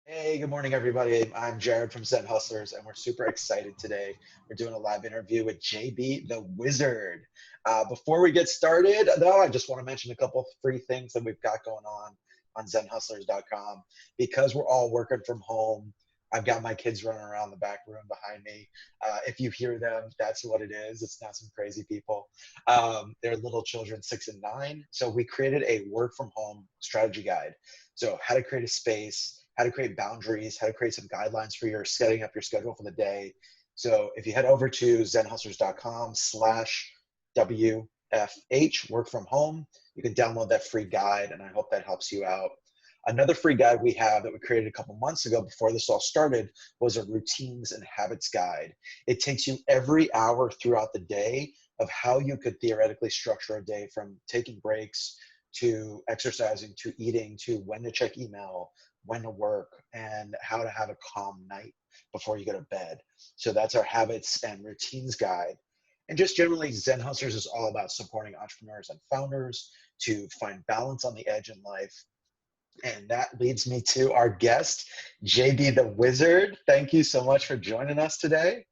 Hey, good morning, everybody. I'm Jared from ZEN Hustlers, and we're super excited today. We're doing a live interview with JB the Wizard. Before we get started, though, I just want to mention a couple of free things that we've got going on zenhustlers.com. Because we're all working from home, I've got my kids running around the back room behind me. If you hear them, that's what it is. It's not some crazy people. They're little children, 6 and 9. So we created a work from home strategy guide. So how to create a space, how to create boundaries, how to create some guidelines for your setting up your schedule for the day. So if you head over to zenhustlers.com/WFH, work from home, you can download that free guide, and I hope that helps you out. Another free guide we have that we created a couple months ago before this all started was a routines and habits guide. It takes you every hour throughout the day of how you could theoretically structure a day, from taking breaks to exercising to eating to when to check email, when to work, and how to have a calm night before you go to bed. So that's our habits and routines guide. And just generally, Zen Hustlers is all about supporting entrepreneurs and founders to find balance on the edge in life. And that leads me to our guest, JB the Wizard. Thank you so much for joining us today.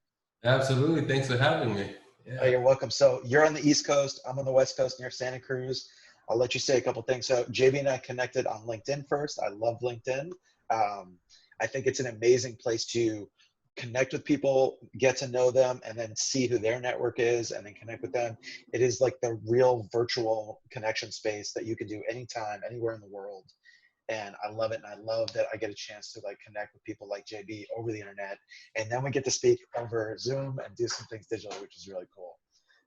Absolutely. Thanks for having me. Oh, Yeah. you're welcome. So you're on the East Coast. I'm on the West Coast near Santa Cruz. I'll let you say a couple things. So JB and I connected on LinkedIn first. I love LinkedIn. Um, I think it's an amazing place to connect with people, get to know them, and then see who their network is, and then connect with them. It is like the real virtual connection space that you can do anytime, anywhere in the world, and I love it. And I love that I get a chance to like connect with people like JB over the internet, and then we get to speak over Zoom and do some things digitally, which is really cool.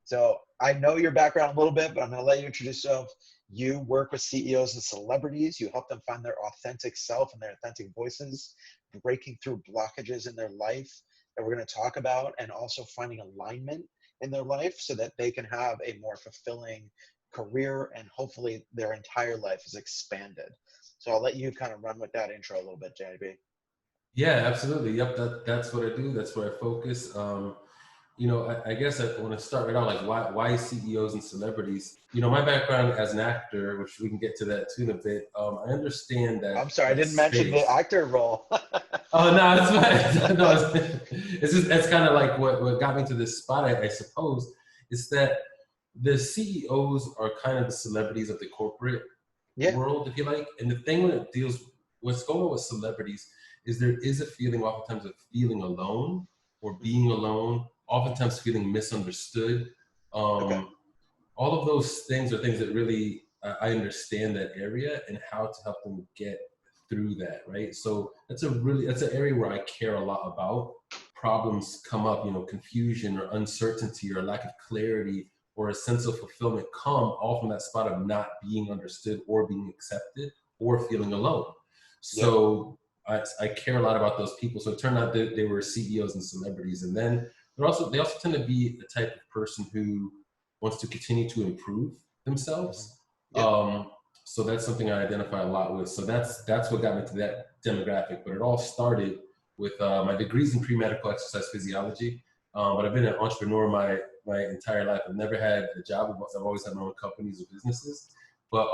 So I know your background a little bit, but I'm going to let you introduce yourself. You work with CEOs and celebrities. You help them find their authentic self and their authentic voices, breaking through blockages in their life that we're going to talk about, and also finding alignment in their life so that they can have a more fulfilling career, and hopefully their entire life is expanded. So I'll let you kind of run with that intro a little bit, JB. Yeah, absolutely. Yep. That's what I do. That's where I focus. I guess I want to start right out, like why CEOs and celebrities? My background as an actor, which we can get to that too in a bit. I understand I'm that sorry, I that didn't mention the space. actor role. Oh no, it's fine. No, it's just that's kind of like what got me to this spot, I suppose, is that the CEOs are kind of the celebrities of the corporate Yeah, world, if you like. And the thing when it deals, what's going on with celebrities is there is a feeling oftentimes of feeling alone or being alone, oftentimes feeling misunderstood. okay. Um, all of those things are things that really I understand that area and how to help them get through that, right? So that's an area where I care a lot about. Problems come up, confusion or uncertainty or lack of clarity or a sense of fulfillment come all from that spot of not being understood or being accepted or feeling alone. Yep. So I care a lot about those people. So it turned out that they were CEOs and celebrities, and then they also tend to be the type of person who wants to continue to improve Hmm. themselves. Yep. So that's something I identify a lot with. So that's what got me to that demographic. But it all started with my degrees in pre-medical exercise physiology. But I've been an entrepreneur my entire life. I've never had a job. I've always had my own companies or businesses. But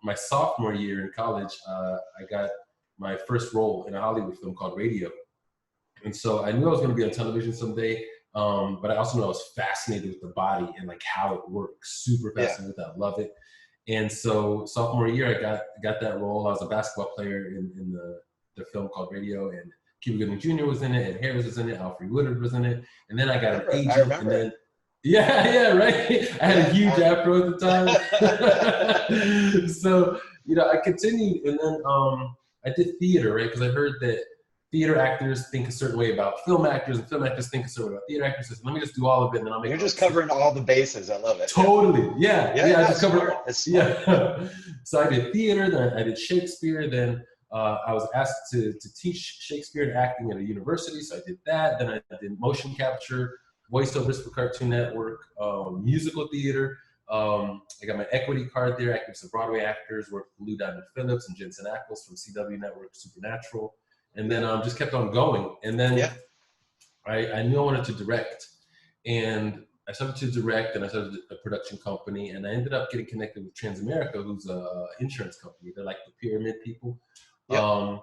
my sophomore year in college, I got my first role in a Hollywood film called Radio. And so I knew I was going to be on television someday, but I also knew I was fascinated with the body and like how it works. Super Yeah. fascinated with that. I love it. And so sophomore year, I got that role. I was a basketball player in the film called Radio, and Cuba Gooding Jr. was in it, Ed Harris was in it, Alfred Woodard was in it, and then I got an I agent, and remember. then yeah, yeah, right. I had a Yeah. huge afro at the time, so I continued, and then I did theater, right? Because I heard that theater actors think a certain way about film actors, and film actors think a certain way about theater actors. So let me just do all of it, and then I'll make You're my own just decision. covering all the bases. I love it. Yeah. Totally. Yeah. Yeah. Yeah. I No, just covered. smart. It's smart. Yeah. Yeah. So I did theater, then I did Shakespeare, then I was asked to teach Shakespeare and acting at a university. So I did that. Then I did motion capture, voiceovers for Cartoon Network, musical theater. I got my equity card there, acting with some Broadway actors, worked with Lou Diamond Phillips and Jensen Ackles from CW Network, Supernatural. And then just kept on going. And then Yeah. I knew I wanted to direct. And I started to direct, and I started a production company, and I ended up getting connected with Transamerica, who's a insurance company. They're like the pyramid people. Yep. Um,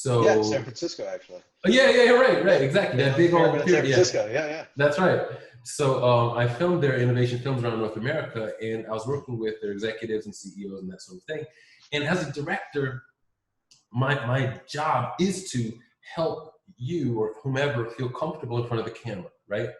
Yeah, San So Francisco, actually. right, exactly. They That own big old Pyramid in San period. Yeah, Francisco. Yeah, yeah. that's right. So I filmed their innovation films around North America, and I was working with their executives and CEOs and that sort of thing. And as a director, my job is to help you or whomever feel comfortable in front of the camera, right? And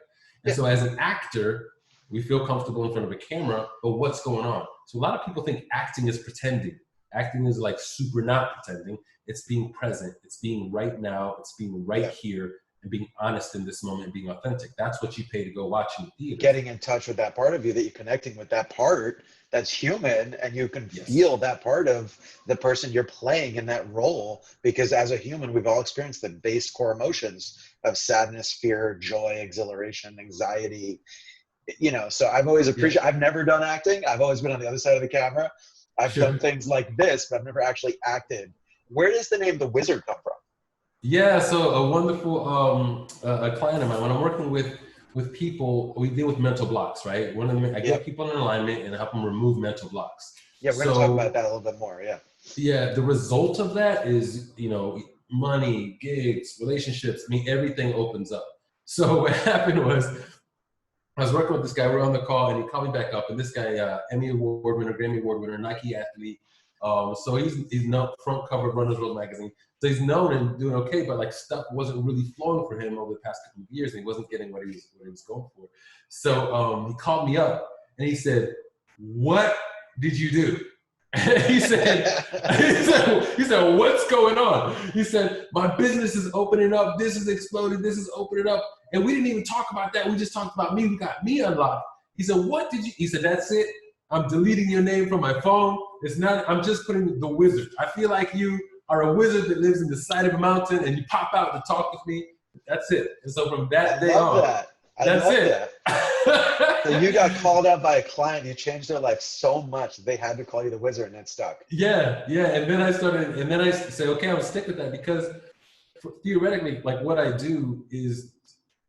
Yeah, so as an actor, we feel comfortable in front of a camera, but what's going on? So a lot of people think acting is pretending. Acting is like super not pretending. It's being present. It's being right now. It's being right yeah. here and being honest in this moment and being authentic. That's what you pay to go watch in the theaters. Getting in touch with that part of you, that you're connecting with that part that's human, and you can Yes. feel that part of the person you're playing in that role, because as a human we've all experienced the base core emotions of sadness, fear, joy, exhilaration, anxiety. So I've always Yeah. appreciated, I've never done acting. I've always been on the other side of the camera. I've Sure. done things like this, but I've never actually acted. Where does the name The Wizard come from? Yeah, so a wonderful a client of mine, when I'm working with people, we deal with mental blocks, right? One of them, I get Yep. people in alignment and help them remove mental blocks. Yeah, we're going to talk about So that a little bit more. Yeah. yeah, the result of that is, money, gigs, relationships. I mean, everything opens up. So what happened was I was working with this guy. We were on the call, and he called me back up. And this guy, Emmy Award winner, Grammy Award winner, Nike athlete. So he's known, front cover of Runner's World magazine. So he's known and doing okay, but like stuff wasn't really flowing for him over the past couple of years, and he wasn't getting what he was going for. So he called me up and he said, "What did you do?" he said, he said, "What's going on?" He said, "My business is opening up. This is exploding. This is opening up. And we didn't even talk about that. We just talked about me. We got me unlocked." He said, "What did you?" He said, "That's it. I'm deleting your name from my phone. It's not, I'm just putting the wizard. I feel like you are a wizard that lives in the side of a mountain and you pop out to talk with me. That's it." And so from that day on, that's it. So you got called out by a client, you changed their life so much they had to call you the wizard, and it stuck. Yeah. And then I say, okay, I'm gonna stick with that, because theoretically, like what I do is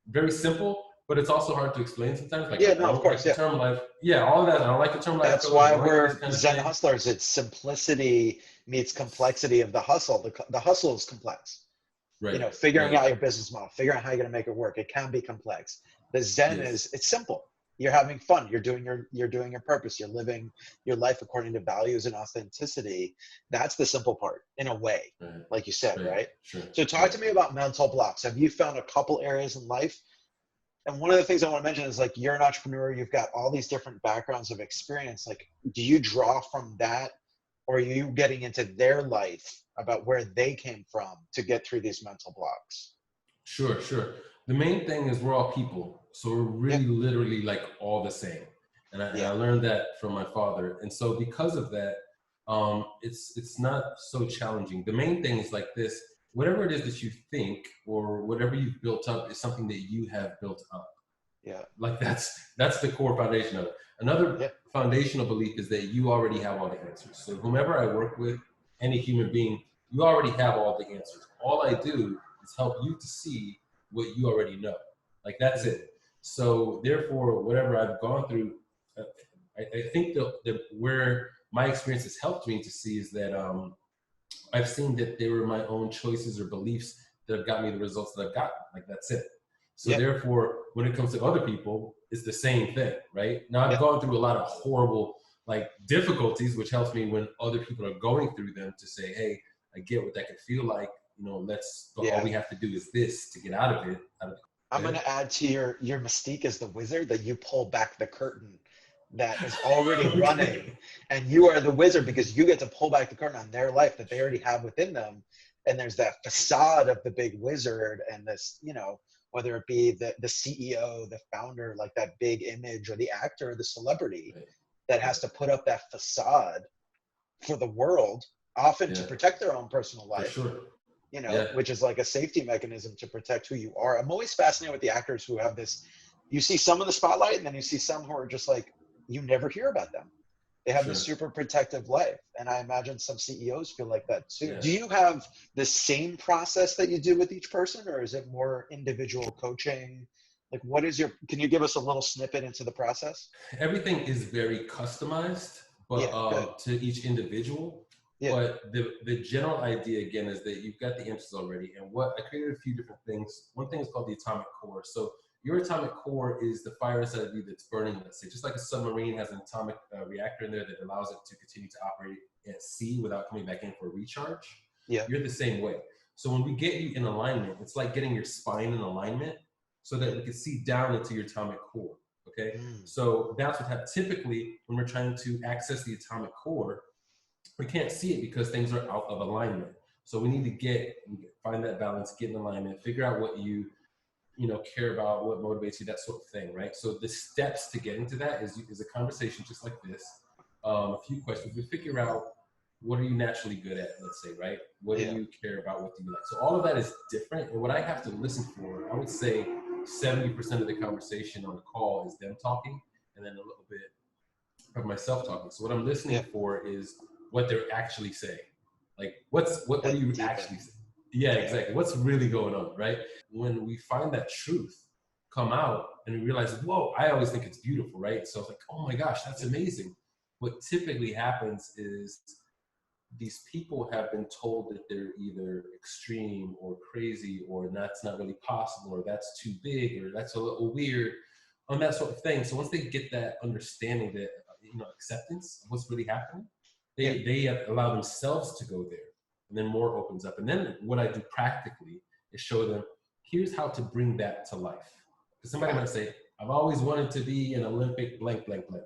very simple, but it's also hard to explain sometimes. Like, Yeah, I no, of don't course, like the term life. Yeah, all of that. I don't like the term life. That's why we're Zen Hustlers. It's simplicity meets complexity of the hustle. The hustle is complex. Right. Figuring out your business model, figuring out how you're going to make it work. It can be complex. The Zen is, it's simple. You're having fun. You're doing your purpose. You're living your life according to values and authenticity. That's the simple part, in a way, like you said, right? Sure. So talk to me about mental blocks. Have you found a couple areas in life? And one of the things I want to mention is, like, you're an entrepreneur. You've got all these different backgrounds of experience. Like, do you draw from that, or are you getting into their life about where they came from to get through these mental blocks? Sure. The main thing is we're all people. So we're really literally like all the same. And I learned that from my father. And so because of that, it's not so challenging. The main thing is like this: whatever it is that you think or whatever you've built up is something that you have built up. Yeah. Like that's the core foundation of it. Another foundational belief is that you already have all the answers. So whomever I work with, any human being, you already have all the answers. All I do is help you to see what you already know. Like, that's it. So therefore, whatever I've gone through, I think that where my experience has helped me to see is that I've seen that they were my own choices or beliefs that have got me the results that I've gotten. Like, that's it. So therefore, when it comes to other people, it's the same thing, right? Now, I've gone through a lot of horrible, like, difficulties, which helps me when other people are going through them to say, hey, I get what that can feel like. All we have to do is this to get out of it. I'm going to add to your mystique as the wizard, that you pull back the curtain that is already running, and you are the wizard because you get to pull back the curtain on their life that they already have within them. And there's that facade of the big wizard and this, whether it be the CEO, the founder, like that big image, or the actor or the celebrity that has to put up that facade for the world, often to protect their own personal life. For sure. Which is like a safety mechanism to protect who you are. I'm always fascinated with the actors who have this. You see some in the spotlight, and then you see some who are just like, you never hear about them. They have this super protective life. And I imagine some CEOs feel like that too. Do you have the same process that you do with each person, or is it more individual coaching? Like, can you give us a little snippet into the process? Everything is very customized, but to each individual. Yeah. But the general idea, again, is that you've got the answers already. And what I created a few different things. One thing is called the atomic core. So your atomic core is the fire inside of you that's burning, let's say. Just like a submarine has an atomic reactor in there that allows it to continue to operate at sea without coming back in for a recharge. Yeah. You're the same way. So when we get you in alignment, it's like getting your spine in alignment so that we can see down into your atomic core. Okay. So that's what happens. Typically, when we're trying to access the atomic core, we can't see it because things are out of alignment. So we need to find that balance, get in alignment, figure out what you care about, what motivates you, that sort of thing, right? So the steps to getting to that is a conversation just like this. A few questions. We figure out, what are you naturally good at, let's say, right? What do you care about? What do you like? So all of that is different. And what I have to listen for, I would say 70% of the conversation on the call is them talking, and then a little bit of myself talking. So what I'm listening for is what they're actually saying. Like, what do you actually say? Yeah, exactly. What's really going on, right? When we find that truth come out and we realize, whoa, I always think it's beautiful, right? So it's like, oh my gosh, that's amazing. What typically happens is these people have been told that they're either extreme or crazy, or that's not really possible, or that's too big, or that's a little weird, on that sort of thing. So once they get that understanding, that acceptance of what's really happening, they allow themselves to go there, and then more opens up. And then what I do practically is show them, here's how to bring that to life. Because somebody might say, I've always wanted to be an Olympic blank, blank, blank.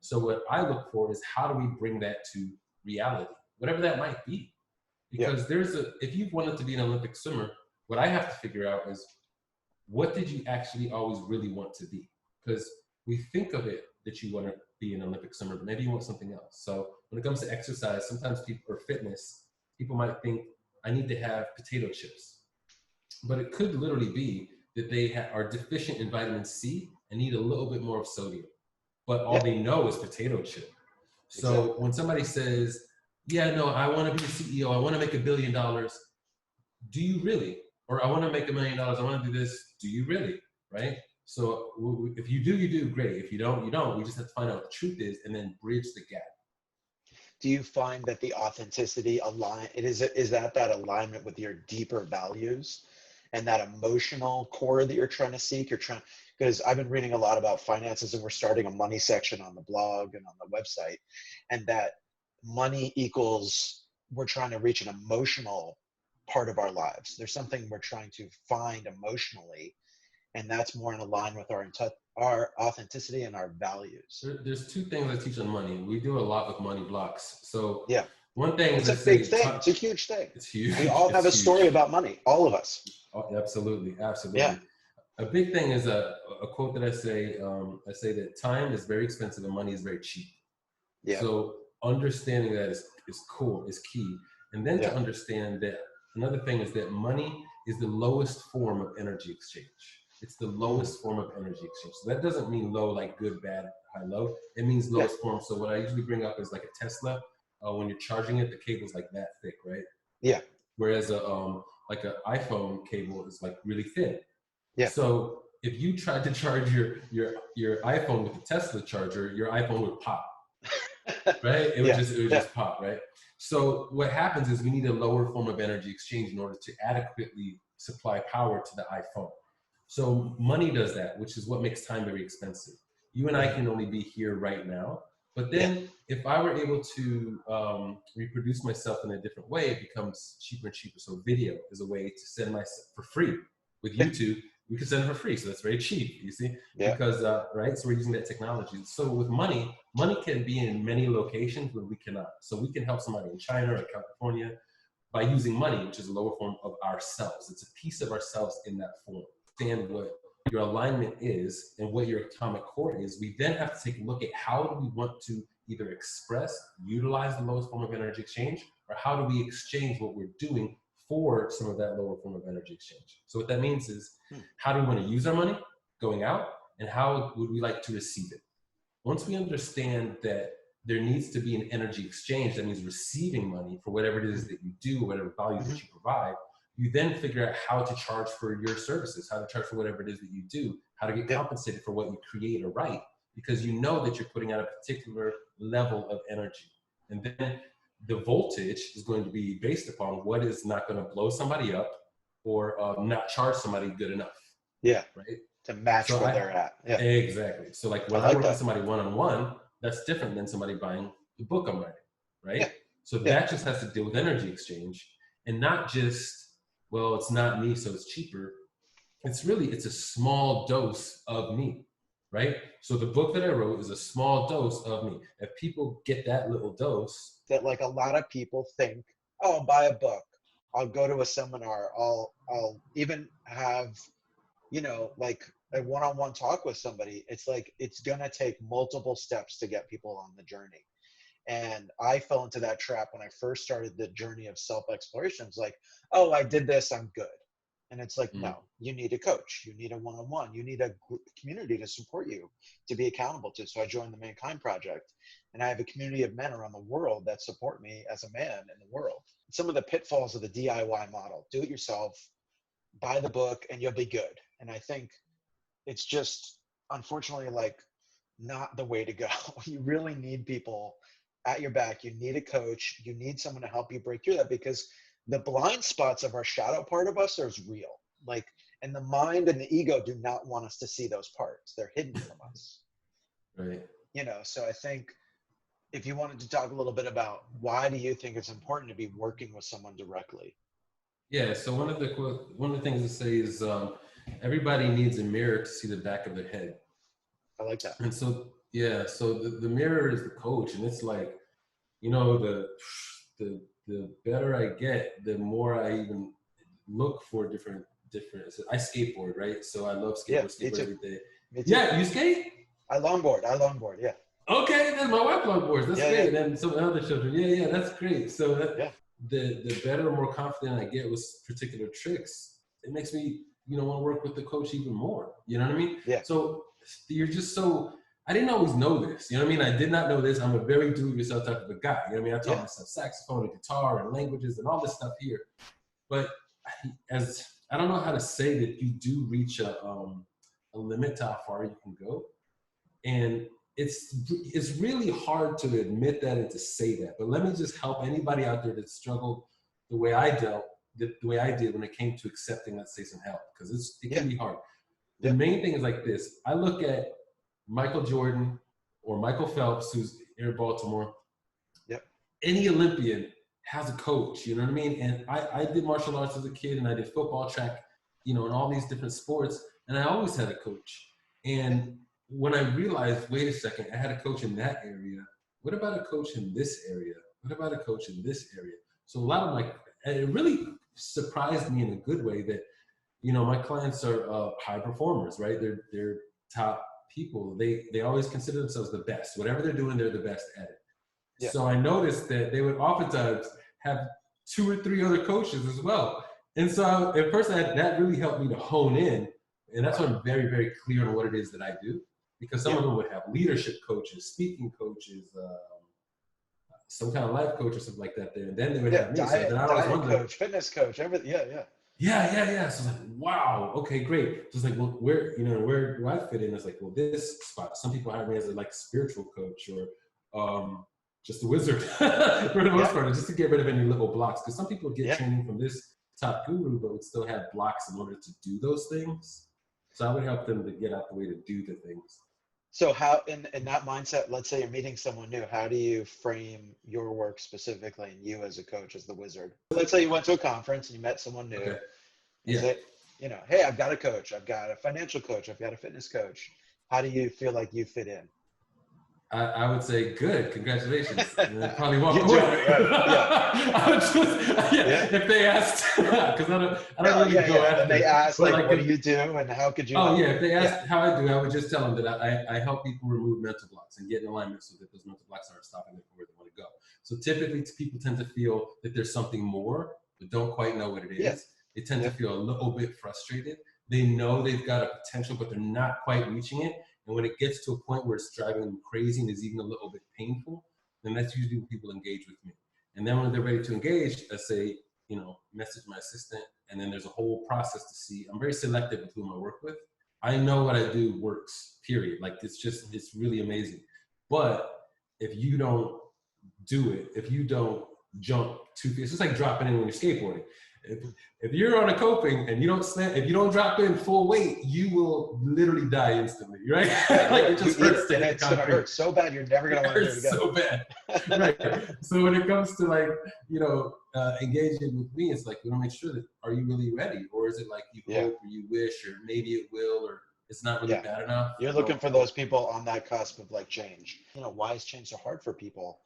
So what I look for is, how do we bring that to reality, whatever that might be? Because if you've wanted to be an Olympic swimmer, what I have to figure out is, what did you actually always really want to be? Because we think of it that you want to be an Olympic swimmer, but maybe you want something else. So when it comes to exercise, sometimes or fitness, people might think, I need to have potato chips. But it could literally be that they are deficient in vitamin C and need a little bit more of sodium. But all they know is potato chip. So when somebody says, yeah, no, I want to be a CEO, I want to make $1 billion. Do you really? Or I want to make $1 million, I want to do this. Do you really? Right? So if you do, you do. Great. If you don't, you don't. We just have to find out what the truth is and then bridge the gap. Do you find that the authenticity is that alignment with your deeper values and that emotional core that you're trying to seek? Because I've been reading a lot about finances, and we're starting a money section on the blog and on the website, and that money equals, we're trying to reach an emotional part of our lives. There's something we're trying to find emotionally, and that's more in line with our authenticity and our values. There's two things I teach on money. We do a lot with money blocks. So one thing it's a big thing. It's a huge thing. It's huge. We all have a story about money. All of us. Oh, absolutely. Yeah. A big thing is a quote that I say that time is very expensive and money is very cheap. Yeah. So understanding that is cool, is key. And then to understand that another thing is that money is the lowest form of energy exchange. It's the lowest form of energy exchange. So that doesn't mean low like good, bad, high, low. It means lowest form. So what I usually bring up is like a Tesla. When you're charging it, the cable's like that thick, right? Yeah. Whereas like an iPhone cable is like really thin. Yeah. So if you tried to charge your iPhone with a Tesla charger, your iPhone would pop. Right? It would just pop, right? So what happens is we need a lower form of energy exchange in order to adequately supply power to the iPhone. So money does that, which is what makes time very expensive. You and I can only be here right now. But then if I were able to reproduce myself in a different way, it becomes cheaper and cheaper. So video is a way to send myself for free. With YouTube, we can send it for free. So that's very cheap, you see? Because, right? So we're using that technology. So with money can be in many locations, but we cannot. So we can help somebody in China or California by using money, which is a lower form of ourselves. It's a piece of ourselves in that form. Understand what your alignment is and what your atomic core is. We then have to take a look at, how do we want to either utilize the lowest form of energy exchange, or how do we exchange what we're doing for some of that lower form of energy exchange. So what that means is, how do we want to use our money going out, and how would we like to receive it? Once we understand that there needs to be an energy exchange, that means receiving money for whatever it is that you do, whatever value that you provide, you then figure out how to charge for your services, how to charge for whatever it is that you do, how to get compensated for what you create or write, because you know that you're putting out a particular level of energy. And then the voltage is going to be based upon what is not going to blow somebody up or not charge somebody good enough. Yeah. Right. To match So where they're at. Yeah. Exactly. So like when I work with somebody one-on-one, that's different than somebody buying the book I'm writing. Right. Yeah. So that just has to deal with energy exchange, and not just, well, it's not me, so it's cheaper. It's a small dose of me. Right. So the book that I wrote is a small dose of me. If people get that little dose, that like a lot of people think, oh, I'll buy a book, I'll go to a seminar, I'll even have, you know, like a one-on-one talk with somebody. It's like, it's gonna take multiple steps to get people on the journey. And I fell into that trap when I first started the journey of self-exploration. It's like, oh, I did this, I'm good. And it's like, no, you need a coach, you need a one-on-one, you need a community to support you, to be accountable to. So I joined the Mankind Project, and I have a community of men around the world that support me as a man in the world. Some of the pitfalls of the DIY model: do it yourself, buy the book, and you'll be good. And I think it's just, unfortunately, like, not the way to go. You really need people at your back. You need a coach. You need someone to help you break through that, because the blind spots of our shadow part of us are real. Like, and the mind and the ego do not want us to see those parts. They're hidden from us. right. You know, so I think if you wanted to talk a little bit about why do you think it's important to be working with someone directly? Yeah. So one of the things to say is everybody needs a mirror to see the back of their head. I like that. And so, yeah, so the mirror is the coach, and it's like, you know, the better I get, the more I even look for different. So I skateboard, right? So I love skateboard every day. Yeah, you skate? I longboard, yeah. Okay, that's my wife longboards. That's great. Yeah. And some other children. Yeah, that's great. So the better, more confident I get with particular tricks, it makes me, you know, want to work with the coach even more. You know what I mean? Yeah. So you're just so, I didn't always know this. You know what I mean? I did not know this. I'm a very do-it-yourself type of a guy. You know what I mean? I taught myself saxophone and guitar and languages and all this stuff here. But as I don't know how to say that you do reach a limit to how far you can go. And it's really hard to admit that and to say that. But let me just help anybody out there that struggled the way I did when it came to accepting, let's say, some help, because it can be hard. The main thing is like this. I look at Michael Jordan or Michael Phelps, who's here in Baltimore. Yep. Any Olympian has a coach, you know what I mean? And I did martial arts as a kid, and I did football, track, you know, and all these different sports. And I always had a coach. And when I realized, wait a second, I had a coach in that area. What about a coach in this area? What about a coach in this area? So a lot of it really surprised me in a good way that, you know, my clients are high performers, right? They're top people. They always consider themselves the best. Whatever they're doing, they're the best at it. Yeah. So I noticed that they would oftentimes have 2 or 3 other coaches as well. And so at first that really helped me to hone in. And that's why I'm very, very clear on what it is that I do. Because some of them would have leadership coaches, speaking coaches, some kind of life coach or something like that there. And then they would have me. Diet, so then I was wondering, coach, fitness coach, everything. Yeah. So it's like, wow, okay, great. So it's like, well, where do I fit in? It's like, well, this spot. Some people hire me as a spiritual coach or just a wizard for the most part, just to get rid of any little blocks. Because some people get training from this top guru, but would still have blocks in order to do those things. So I would help them to get out the way to do the things. So how, in that mindset, let's say you're meeting someone new, how do you frame your work specifically and you as a coach, as the wizard? Let's say you went to a conference and you met someone new. Okay. Yeah. Say, you know, hey, I've got a coach, I've got a financial coach, I've got a fitness coach. How do you feel like you fit in? I would say, good, congratulations. And then probably walk away. If they asked, because I don't really go after. And they ask, what do you do and how could you? If they asked how I do, I would just tell them that I help people remove mental blocks and get in alignment so that those mental blocks aren't stopping them from where they want to go. So typically people tend to feel that there's something more, but don't quite know what it is. Yeah. They tend to feel a little bit frustrated. They know they've got a potential, but they're not quite reaching it. And when it gets to a point where it's driving them crazy and is even a little bit painful, then that's usually when people engage with me. And then when they're ready to engage, I say, message my assistant. And then there's a whole process to see. I'm very selective with whom I work with. I know what I do works, period. It's really amazing. But if you don't do it if you don't jump too fast. It's just like dropping in when you're skateboarding. If you're on a coping and you don't if you don't drop in full weight, you will literally die instantly, right? Like it just hurts, and it's gonna hurt so bad you're never gonna want to do it again. So bad, right? So when it comes to like engaging with me, it's like we want to make sure that are you really ready, or is it like you hope or you wish, or maybe it will, or it's not really bad enough. You're looking for those people on that cusp of like change. Why is change so hard for people?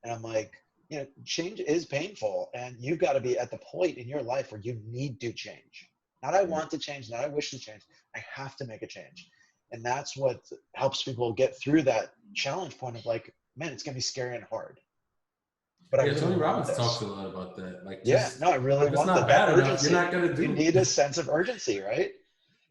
And I'm like, change is painful, and you've got to be at the point in your life where you need to change. Not I want to change, not I wish to change. I have to make a change. And that's what helps people get through that challenge point of like, man, it's going to be scary and hard. But Tony Robbins talks a lot about that. Like, I really want not bad enough, you're not going to do it. You need a sense of urgency, right?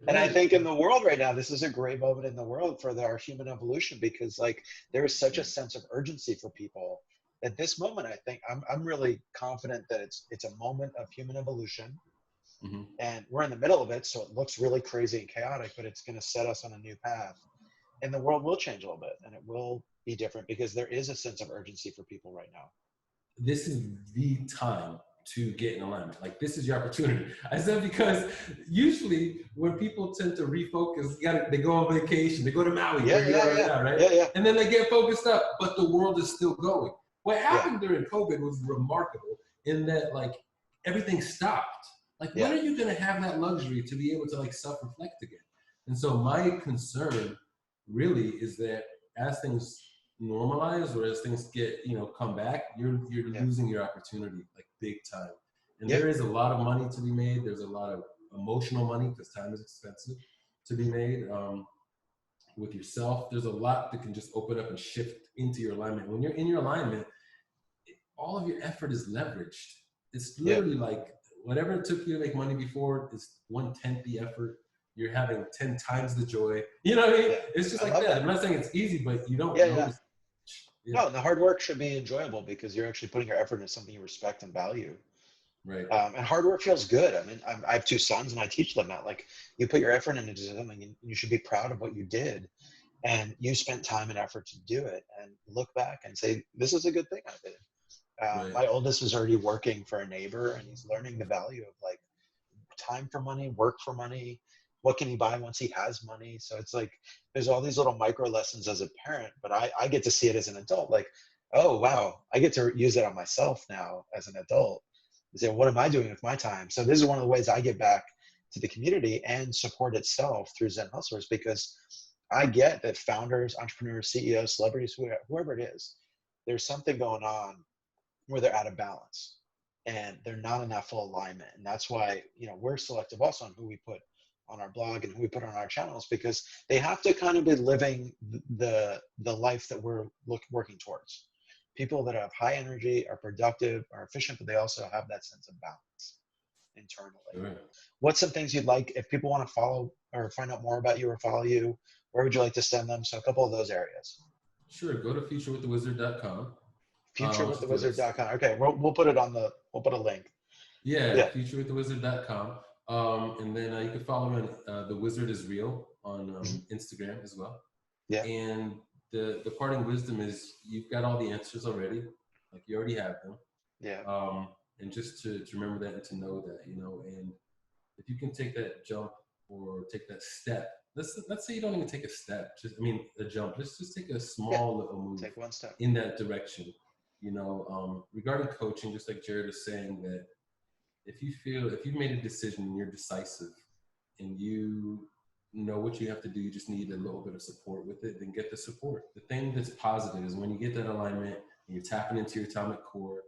And I think in the world right now, this is a great moment in the world for our human evolution, because like there is such a sense of urgency for people. At this moment, I think I'm really confident that it's a moment of human evolution, and we're in the middle of it. So it looks really crazy and chaotic, but it's going to set us on a new path, and the world will change a little bit, and it will be different because there is a sense of urgency for people right now. This is the time to get in alignment. Like this is your opportunity. I said because usually when people tend to refocus, they go on vacation, they go to Maui, right? And then they get focused up, but the world is still going. What happened during COVID was remarkable in that like everything stopped. Like when are you going to have that luxury to be able to like self-reflect again? And so my concern really is that as things normalize or as things get, come back, you're losing your opportunity like big time. And there is a lot of money to be made. There's a lot of emotional money because time is expensive to be made. With yourself, there's a lot that can just open up and shift into your alignment. When you're in your alignment, all of your effort is leveraged. It's literally like whatever it took you to make money before is 1/10 the effort. You're having 10 times the joy. You know what I mean? It's just like that. I'm not saying it's easy, but you don't notice. No, and the hard work should be enjoyable because you're actually putting your effort into something you respect and value. Right. And hard work feels good. I mean, I have 2 sons and I teach them that, like, you put your effort into something and you should be proud of what you did. And you spent time and effort to do it, and look back and say, this is a good thing I did. My oldest is already working for a neighbor, and he's learning the value of like time for money, work for money. What can he buy once he has money? So it's like, there's all these little micro lessons as a parent, but I get to see it as an adult. Like, oh, wow, I get to use it on myself now as an adult. Say, what am I doing with my time? So this is one of the ways I give back to the community and support itself through Zen Hustlers, because I get that founders, entrepreneurs, CEOs, celebrities, whoever it is, there's something going on where they're out of balance and they're not in that full alignment. And that's why, we're selective also on who we put on our blog and who we put on our channels, because they have to kind of be living the life that we're working towards. People that have high energy, are productive, are efficient, but they also have that sense of balance internally. Right. What's some things you'd like, if people want to follow or find out more about you or follow you, where would you like to send them? So a couple of those areas. Sure. Go to futurewiththewizard.com. Futurewiththewizard.com. Okay. We'll put a link. Yeah. Futurewiththewizard.com. And then you can follow me on The Wizard is Real on Instagram as well. Yeah. And the parting wisdom is you've got all the answers already. Like you already have them. Yeah. And just to remember that and to know that, and if you can take that jump or take that step, let's say you don't even take a step, a jump, just take a small little move. Take one step in that direction. Regarding coaching, just like Jared was saying, that if you've made a decision and you're decisive and you know what you have to do, you just need a little bit of support with it, then get the support. The thing that's positive is when you get that alignment and you're tapping into your atomic core,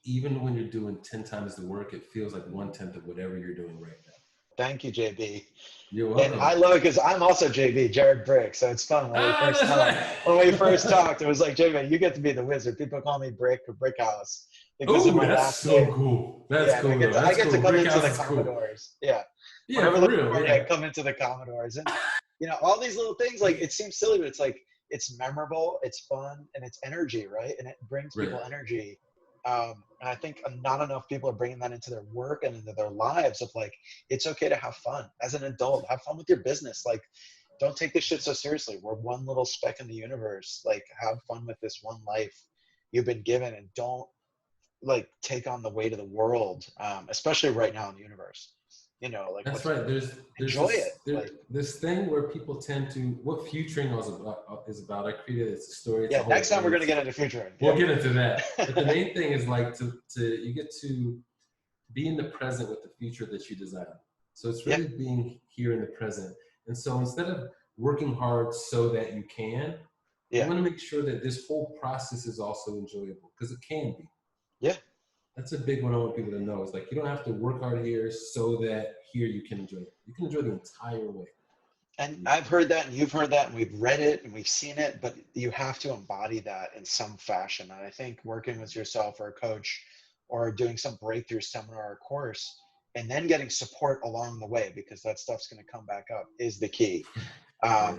even when you're doing 10 times the work, it feels like 1/10 of whatever you're doing right now. Thank you, JB. You're welcome. And I love it because I'm also JB, Jared Brick. So it's fun when we first talked. It was like, JB, you get to be the wizard. People call me Brick or Brick House because of my last name. Cool. That's cool. I get to come into the Commodores. Cool. Yeah. Yeah, for real. I come into the Commodores, and all these little things. Like, it seems silly, but it's like, it's memorable, it's fun, and it's energy, right? And it brings people energy. And I think not enough people are bringing that into their work and into their lives of like, it's okay to have fun as an adult, have fun with your business. Like, don't take this shit so seriously. We're one little speck in the universe. Like, have fun with this one life you've been given, and don't like take on the weight of the world, especially right now in the universe. You know, like, that's right. There's enjoy this, it. Like, this thing where people tend to, what futuring is about. I created it's a story. It's yeah, a whole next time we're gonna get into futuring. We'll get into that. But the main thing is like to you get to be in the present with the future that you design. So it's really being here in the present. And so instead of working hard so that you can, you want to make sure that this whole process is also enjoyable, because it can be. Yeah. That's a big one I want people to know. It's like, you don't have to work hard here so that here you can enjoy it. You can enjoy the entire way. And I've heard that, and you've heard that, and we've read it, and we've seen it, but you have to embody that in some fashion. And I think working with yourself or a coach or doing some breakthrough seminar or course, and then getting support along the way, because that stuff's going to come back up, is the key.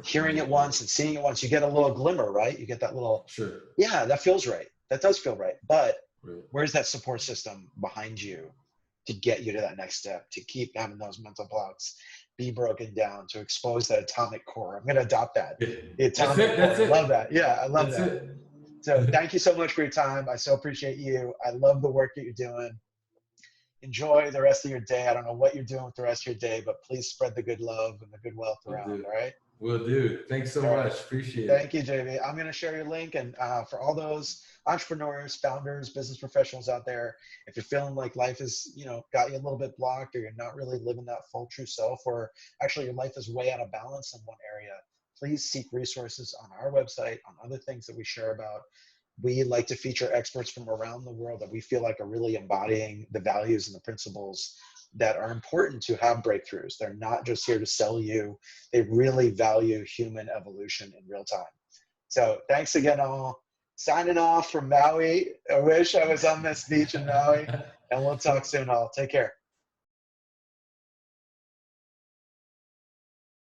Hearing it once and seeing it once, you get a little glimmer, right? You get that little, yeah, that feels right. That does feel right. But where's that support system behind you to get you to that next step, to keep having those mental blocks be broken down, to expose that atomic core? I'm going to adopt that. The atomic core. I love that. Yeah, I love that. So thank you so much for your time. I so appreciate you. I love the work that you're doing. Enjoy the rest of your day. I don't know what you're doing with the rest of your day, but please spread the good love and the good wealth around. All right. Will do. Thanks so much. Appreciate it. Thank you, JB. I'm going to share your link. And for all those entrepreneurs, founders, business professionals out there, if you're feeling like life has, you know, got you a little bit blocked, or you're not really living that full true self, or actually your life is way out of balance in one area, please seek resources on our website, on other things that we share about. We like to feature experts from around the world that we feel like are really embodying the values and the principles that are important to have breakthroughs. They're not just here to sell you. They really value human evolution in real time. So thanks again, all. Signing off from Maui. I wish I was on this beach in Maui. And we'll talk soon, all. Take care.